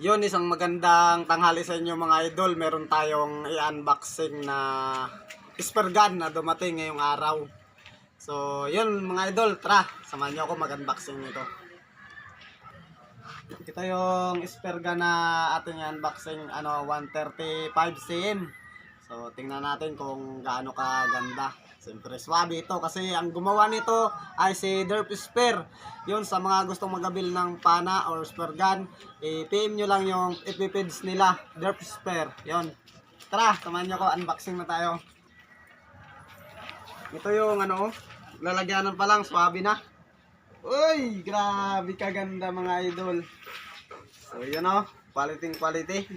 Yun, isang magandang tanghali sa inyo mga idol. Meron tayong i-unboxing na spear gun na dumating ngayong araw. So, yun mga idol, tara, samahan nyo ako mag-unboxing nito. Ito yung spear gun na ating unboxing, 135 cm. So, tingnan natin kung gaano kaganda. Siyempre, swabe ito kasi ang gumawa nito ay si Derp Spear. Yun, sa mga gustong magabil ng pana or spear gun, i-PM nyo lang yung FB nila, Derp Spear. Yun. Tara, samahan nyo ko, unboxing na tayo. Ito yung lalagyanan pa lang, swabe na. Uy, grabe kaganda mga idol. So, yun quality.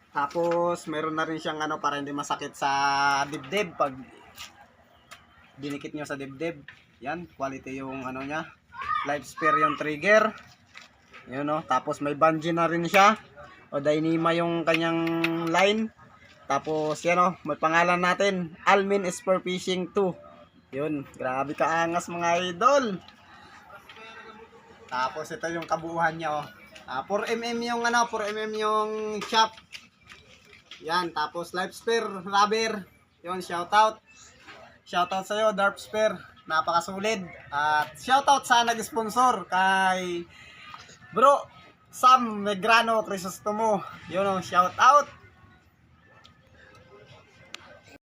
Tapos meron na rin siyang para hindi masakit sa dibdib pag dinikit nyo sa dibdib. Yan, quality yung niya. Live spear yung trigger. Yun tapos may bungee na rin siya. O Dyneema yung kanyang line. Tapos yan may pangalan natin, Almin Spear Fishing 2. Yun, grabe kaangas mga idol. Tapos ito yung kabuuhan niya 4mm yung 4mm yung shop. Yan, tapos live spear, rubber. Yun, shoutout. Shoutout sa iyo, Derp Spear. Napakasulit. At shoutout sa nag-sponsor kay Bro Sam Megrano Crisostomo. Yun shoutout.